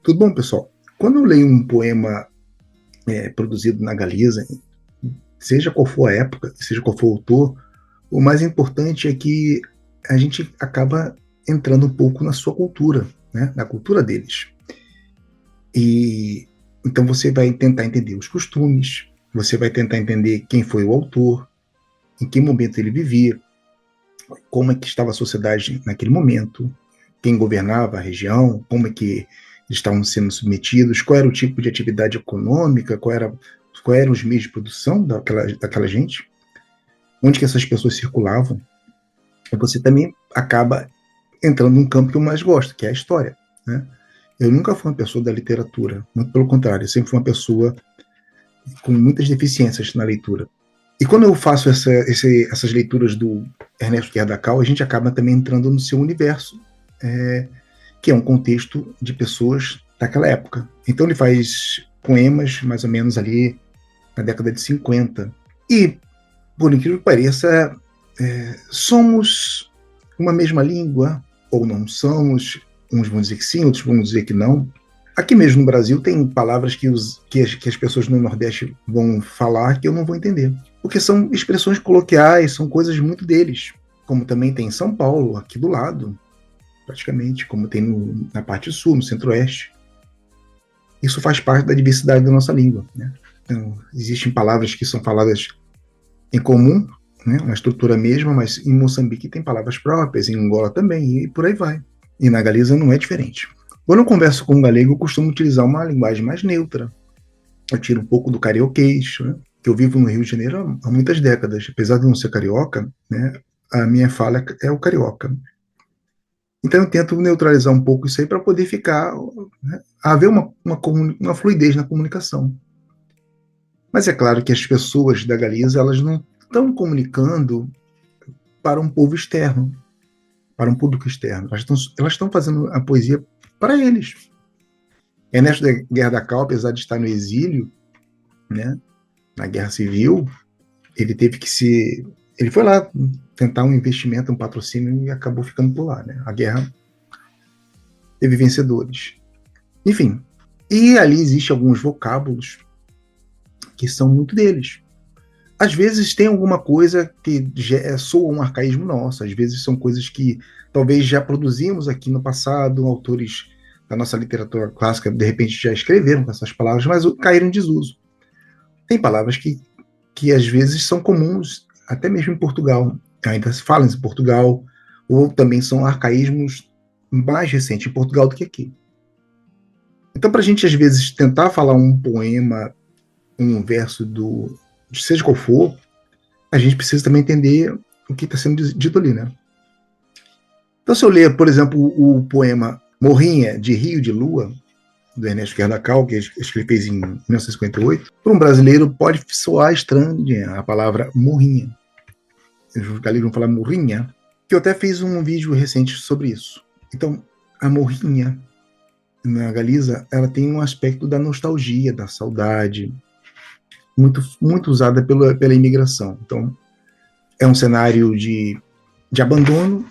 Tudo bom, pessoal? Quando eu leio um poema produzido na Galiza, seja qual for a época, seja qual for o autor, o mais importante é que a gente acaba entrando um pouco na sua cultura, né? Na cultura deles. E então você vai tentar entender os costumes, você vai tentar entender quem foi o autor, em que momento ele vivia, como é que estava a sociedade naquele momento, quem governava a região, como é que eles estavam sendo submetidos, qual era o tipo de atividade econômica, qual eram os meios de produção daquela gente, onde que essas pessoas circulavam. E você também acaba entrando num campo que eu mais gosto, que é a história, né? Eu nunca fui uma pessoa da literatura, muito pelo contrário, eu sempre fui uma pessoa com muitas deficiências na leitura. E quando eu faço essas leituras do Ernesto Guerdacal, a gente acaba também entrando no seu universo, que é um contexto de pessoas daquela época. Então ele faz poemas mais ou menos ali na década de 50. E, por incrível que pareça, somos uma mesma língua, ou não somos, uns vão dizer que sim, outros vão dizer que não. Aqui mesmo no Brasil tem palavras que as pessoas no Nordeste vão falar que eu não vou entender, porque são expressões coloquiais, são coisas muito deles, como também tem em São Paulo, aqui do lado, praticamente, como tem na parte sul, no centro-oeste. Isso faz parte da diversidade da nossa língua, né? Então, existem palavras que são faladas em comum, né, uma estrutura mesma, mas em Moçambique tem palavras próprias, em Angola também, e por aí vai. E na Galiza não é diferente. Quando eu converso com um galego, eu costumo utilizar uma linguagem mais neutra. Eu tiro um pouco do carioquês, né, que eu vivo no Rio de Janeiro há muitas décadas. Apesar de não ser carioca, né, a minha fala é o carioca. Então eu tento neutralizar um pouco isso aí para poder ficar, né, haver uma fluidez na comunicação. Mas é claro que as pessoas da Galiza, elas não estão comunicando para um povo externo, para um público externo. Elas estão fazendo a poesia para eles. Ernesto Guerra da Cal, apesar de estar no exílio, né, na Guerra Civil, ele teve que se... Ele foi lá tentar um investimento, um patrocínio e acabou ficando por lá, né? A guerra teve vencedores. Enfim, e ali existem alguns vocábulos que são muito deles. Às vezes tem alguma coisa que soa um arcaísmo nosso, às vezes são coisas que talvez já produzimos aqui no passado, autores da nossa literatura clássica de repente já escreveram com essas palavras, mas caíram em desuso. Tem palavras que às vezes são comuns, até mesmo em Portugal, ainda se fala em Portugal, ou também são arcaísmos mais recentes em Portugal do que aqui. Então, para a gente às vezes tentar falar um poema, um verso seja qual for, a gente precisa também entender o que está sendo dito ali, né? Então, se eu ler, por exemplo, o poema Morrinha, de Rio de Lua, do Ernesto Guerdacal, que ele fez em 1958, para um brasileiro pode soar estranha a palavra morrinha. Os galegos vão falar morrinha, que eu até fiz um vídeo recente sobre isso. Então, a morrinha, na Galiza, ela tem um aspecto da nostalgia, da saudade, muito usada pela imigração. Então, é um cenário de abandono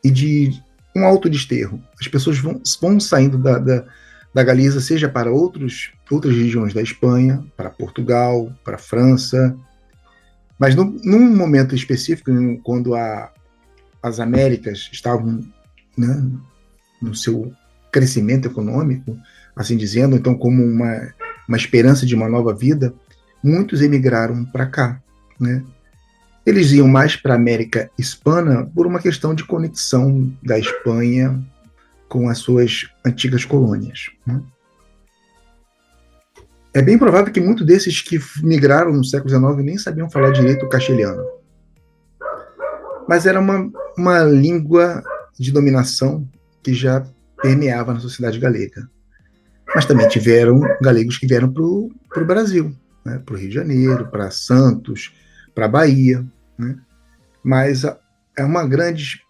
e de um autodesterro. As pessoas vão saindo da Galiza, seja para outras regiões da Espanha, para Portugal, para França, mas num momento específico, quando as Américas estavam, né, no seu crescimento econômico, assim dizendo, então como uma esperança de uma nova vida, muitos emigraram para cá, né? Eles iam mais para a América Hispana por uma questão de conexão da Espanha com as suas antigas colônias, né? É bem provável que muitos desses que migraram no século XIX nem sabiam falar direito o castelhano. Mas era uma língua de dominação que já permeava na sociedade galega. Mas também tiveram galegos que vieram para o Brasil, né? Para o Rio de Janeiro, para Santos, para a Bahia, né? Mas é uma grande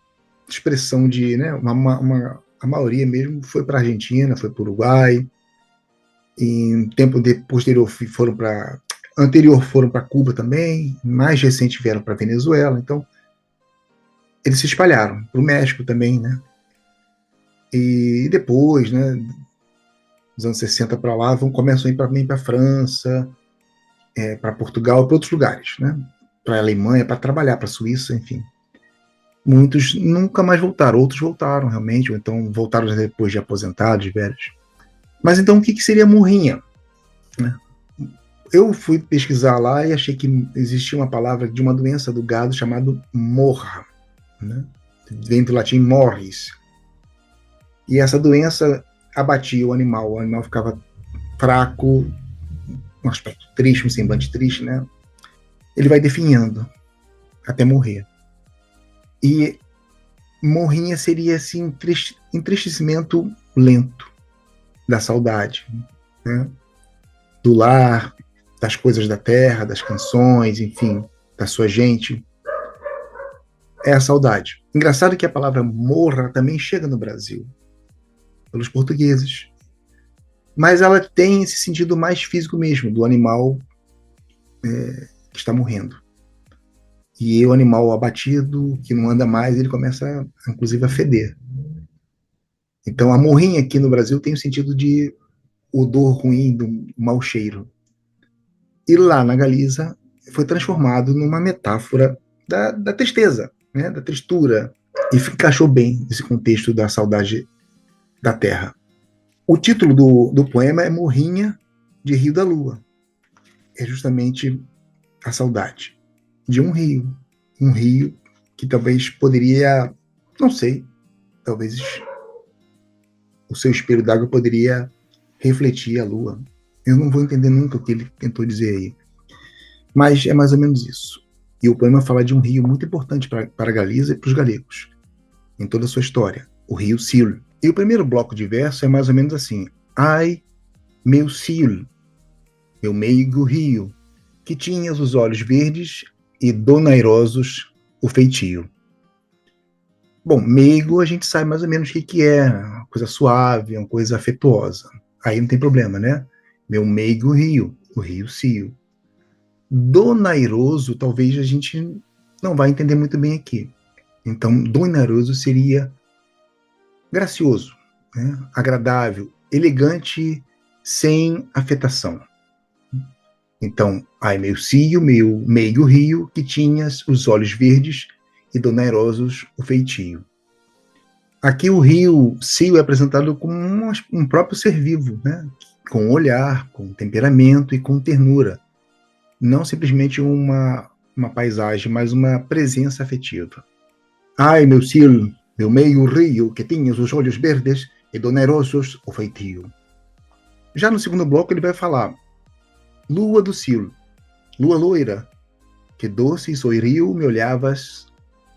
expressão de, né, a maioria mesmo foi para a Argentina, foi para o Uruguai, em tempo posterior foram para Cuba também, mais recente vieram para Venezuela, então eles se espalharam para o México também, né? E depois, né, dos anos 60 para lá, começam a ir para a França, para Portugal, para outros lugares, né? Para a Alemanha, para trabalhar, para a Suíça, enfim. Muitos nunca mais voltaram, outros voltaram realmente, ou então voltaram depois de aposentados, velhos. Mas então o que seria morrinha? Eu fui pesquisar lá e achei que existia uma palavra de uma doença do gado chamada morra, né? Vem do latim morris. E essa doença abatia o animal ficava fraco, um aspecto triste, um semblante triste, né? Ele vai definhando até morrer. E morrinha seria assim, entristecimento lento da saudade, né? Do lar, das coisas da terra, das canções, enfim, da sua gente. É a saudade. Engraçado que a palavra morra também chega no Brasil, pelos portugueses. Mas ela tem esse sentido mais físico mesmo, do animal que está morrendo. E o animal abatido, que não anda mais, ele começa, inclusive, a feder. Então, a morrinha aqui no Brasil tem o sentido de odor ruim, do mau cheiro. E lá na Galiza foi transformado numa metáfora da tristeza, né? Da tristura. E encaixou bem nesse contexto da saudade da terra. O título do poema é Morrinha de Rio da Lua. É justamente a saudade de um rio que talvez poderia, não sei, talvez o seu espelho d'água poderia refletir a lua. Eu não vou entender nunca o que ele tentou dizer aí, mas é mais ou menos isso. E o poema fala de um rio muito importante para a Galiza e para os galegos, em toda a sua história, o rio Sil. E o primeiro bloco de verso é mais ou menos assim: ai, meu Sil, meu meigo rio, que tinhas os olhos verdes e donairosos o feitio. Bom, meigo a gente sabe mais ou menos o que é, uma coisa suave, uma coisa afetuosa. Aí não tem problema, né? Meu meigo rio, o rio Sil. Donairoso, talvez a gente não vai entender muito bem aqui. Então, donairoso seria gracioso, né? Agradável, elegante, sem afetação. Então, ai meu cio, meu meio rio, que tinhas os olhos verdes e donairosos o feitio. Aqui o rio Cio é apresentado como um próprio ser vivo, né? Com olhar, com temperamento e com ternura. Não simplesmente uma paisagem, mas uma presença afetiva. Ai, meu Cio, meu meio rio, que tinhas os olhos verdes e donairosos o feitio. Já no segundo bloco ele vai falar: lua do Cio, lua loira, que doce e soirio me olhavas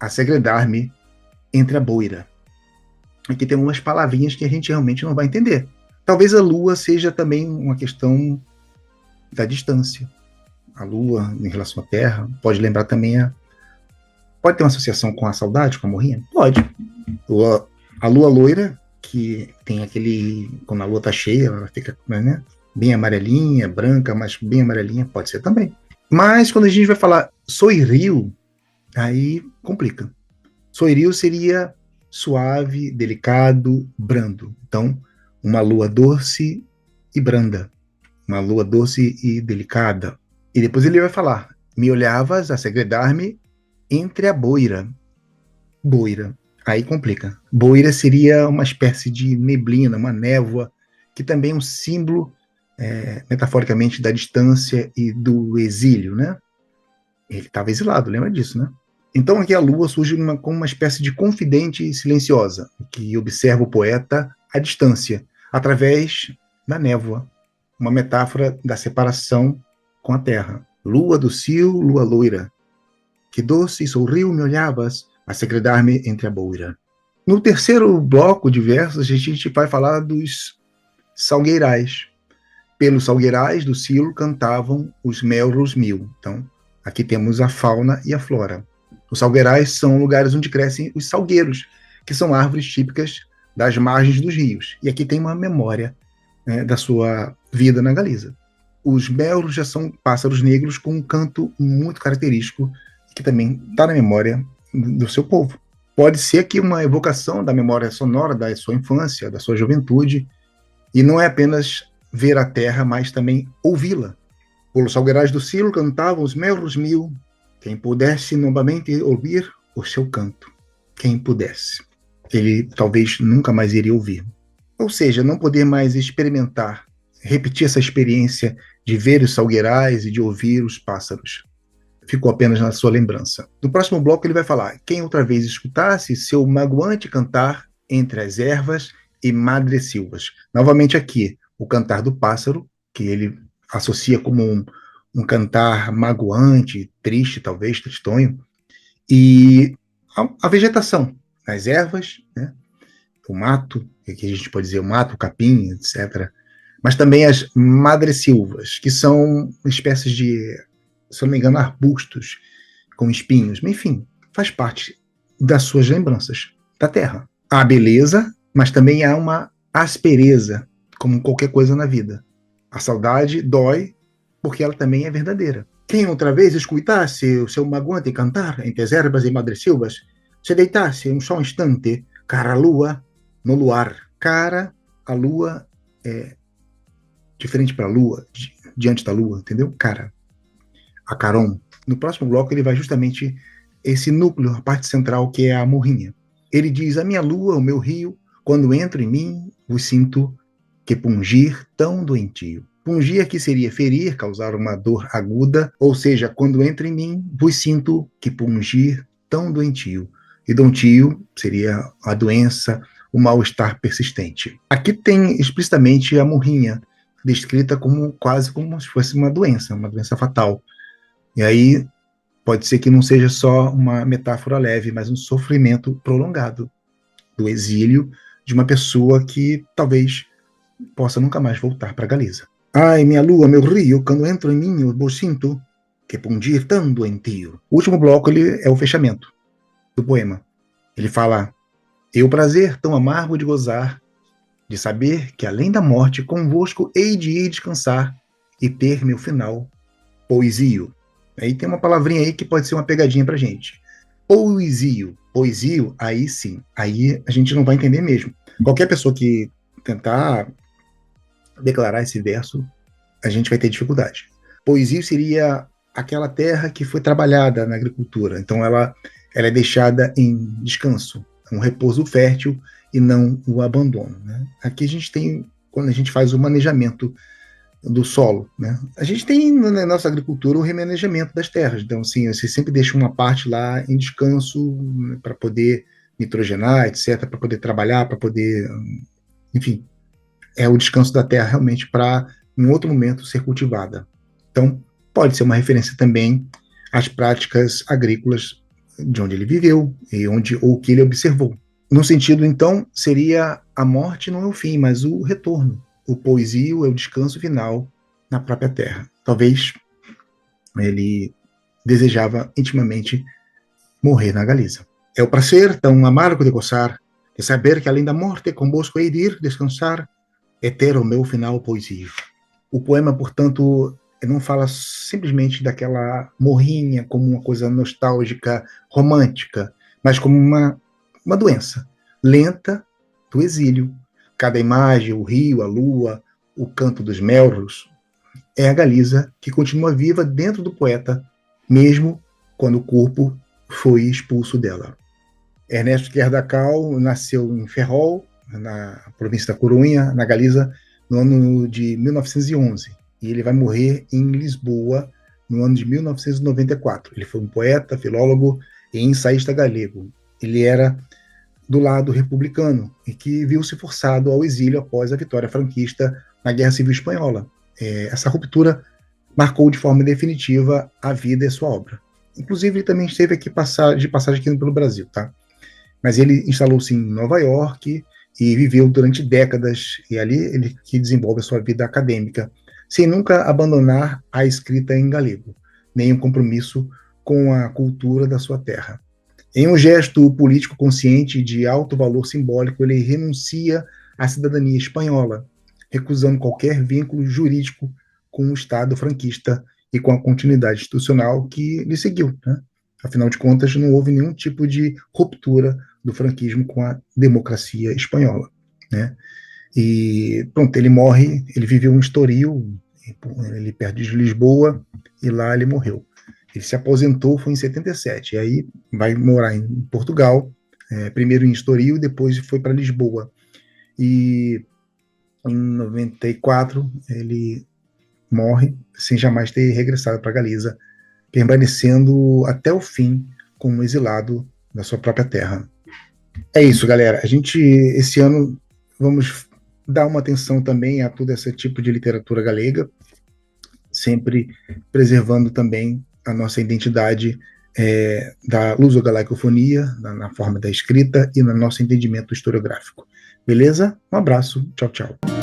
a segredar-me entre a boira. Aqui tem umas palavrinhas que a gente realmente não vai entender. Talvez a lua seja também uma questão da distância. A lua em relação à terra pode lembrar também pode ter uma associação com a saudade, com a morrinha? Pode. A lua loira, que tem aquele... Quando a lua está cheia, ela fica, né, bem amarelinha, branca, mas bem amarelinha, pode ser também. Mas quando a gente vai falar soirio, aí complica. Soirio seria suave, delicado, brando. Então, uma lua doce e branda. Uma lua doce e delicada. E depois ele vai falar: me olhavas a segredar-me entre a boira. Boira. Aí complica. Boira seria uma espécie de neblina, uma névoa, que também é um símbolo, metaforicamente, da distância e do exílio, né? Ele estava exilado, lembra disso, né? Então aqui a lua surge como uma espécie de confidente silenciosa, que observa o poeta à distância, através da névoa, uma metáfora da separação com a terra. Lua do Cio, lua loira, que doce e sorriu me olhavas a segredar-me entre a boira. No terceiro bloco de versos, a gente vai falar dos salgueirais. Pelos salgueirais do Cio cantavam os melros mil. Então, aqui temos a fauna e a flora. Os salgueirais são lugares onde crescem os salgueiros, que são árvores típicas das margens dos rios. E aqui tem uma memória, né, da sua vida na Galiza. Os melros já são pássaros negros com um canto muito característico, que também está na memória do seu povo. Pode ser aqui uma evocação da memória sonora da sua infância, da sua juventude, E não é apenas ver a terra, mas também ouvi-la. Pelos salgueirais do cielo cantavam os melros mil, quem pudesse novamente ouvir o seu canto. Quem pudesse. Ele talvez nunca mais iria ouvir. Ou seja, não poder mais experimentar, repetir essa experiência de ver os salgueirais e de ouvir os pássaros. Ficou apenas na sua lembrança. No próximo bloco ele vai falar: quem outra vez escutasse seu magoante cantar entre as ervas e madressilvas. Novamente aqui, o cantar do pássaro, que ele associa como um cantar magoante, triste, talvez, tristonho, e a vegetação, as ervas, né? O mato, que a gente pode dizer o mato, o capim, etc. Mas também as madressilvas, que são espécies de, se eu não me engano, arbustos com espinhos. Enfim, faz parte das suas lembranças da terra. Há beleza, mas também há uma aspereza, como qualquer coisa na vida. A saudade dói, porque ela também é verdadeira. Quem outra vez escutasse o seu magoante cantar entre as ervas e madressilvas, se deitasse um só instante, cara a lua, no luar. Cara, a lua é diferente para a lua, diante da lua, entendeu? Cara, a Caron. No próximo bloco ele vai justamente esse núcleo, a parte central, que é a morrinha. Ele diz: a minha lua, o meu rio, quando entro em mim, vos sinto que pungir tão doentio. Pungir aqui seria ferir, causar uma dor aguda, ou seja, quando entro em mim, vos sinto que pungir tão doentio. E doentio seria a doença, o mal-estar persistente. Aqui tem explicitamente a morrinha, descrita como quase como se fosse uma doença fatal. E aí pode ser que não seja só uma metáfora leve, mas um sofrimento prolongado do exílio de uma pessoa que talvez possa nunca mais voltar para Galiza. Ai, minha lua, meu rio, quando entro em mim, eu sinto que pundir tão doentio. O último bloco ele é o fechamento do poema. Ele fala: eu prazer tão amargo de gozar, de saber que além da morte convosco hei de ir descansar e ter meu final poesio. Aí tem uma palavrinha aí que pode ser uma pegadinha pra gente. Poesio. Poesio, aí sim. Aí a gente não vai entender mesmo. Qualquer pessoa que tentar declarar esse verso, a gente vai ter dificuldade. Poesio seria aquela terra que foi trabalhada na agricultura. Então ela é deixada em descanso, um repouso fértil e não o abandono. Né? Aqui a gente tem, quando a gente faz o manejamento do solo, né? A gente tem na nossa agricultura o remanejamento das terras, então assim, você sempre deixa uma parte lá em descanso, né, para poder nitrogenar, etc, para poder trabalhar, para poder, enfim, é o descanso da terra realmente para em outro momento ser cultivada. Então pode ser uma referência também às práticas agrícolas de onde ele viveu e onde ou que ele observou. No sentido então seria a morte não é o fim, mas o retorno. O poesio é o descanso final na própria terra. Talvez ele desejava intimamente morrer na Galiza. É o prazer tão amargo de gozar, de saber que além da morte convosco hei de ir descansar e ter o meu final poesio. O poema, portanto, não fala simplesmente daquela morrinha como uma coisa nostálgica, romântica, mas como uma doença lenta do exílio. Cada imagem, o rio, a lua, o canto dos melros, é a Galiza que continua viva dentro do poeta, mesmo quando o corpo foi expulso dela. Ernesto Querdacal nasceu em Ferrol, na província da Corunha, na Galiza, no ano de 1911. E ele vai morrer em Lisboa, no ano de 1994. Ele foi um poeta, filólogo e ensaísta galego. Ele era do lado republicano, e que viu-se forçado ao exílio após a vitória franquista na Guerra Civil Espanhola. Essa ruptura marcou de forma definitiva a vida e a sua obra. Inclusive, ele também esteve aqui de passagem aqui pelo Brasil, tá? Mas ele instalou-se em Nova York e viveu durante décadas, e ali ele que desenvolve a sua vida acadêmica, sem nunca abandonar a escrita em galego, nem um compromisso com a cultura da sua terra. Em um gesto político consciente de alto valor simbólico, ele renuncia à cidadania espanhola, recusando qualquer vínculo jurídico com o Estado franquista e com a continuidade institucional que lhe seguiu. Né? Afinal de contas, não houve nenhum tipo de ruptura do franquismo com a democracia espanhola. Né? E pronto, ele morre, ele viveu um Estoril, ele perto de Lisboa, e lá ele morreu. Ele se aposentou, foi em 77, e aí vai morar em Portugal, primeiro em Estoril, depois foi para Lisboa. E em 94 ele morre sem jamais ter regressado para Galiza, permanecendo até o fim como exilado na sua própria terra. É isso, galera. A gente, esse ano, vamos dar uma atenção também a todo esse tipo de literatura galega, sempre preservando também a nossa identidade da luso-galaicofonia, na forma da escrita e no nosso entendimento historiográfico. Beleza? Um abraço. Tchau, tchau.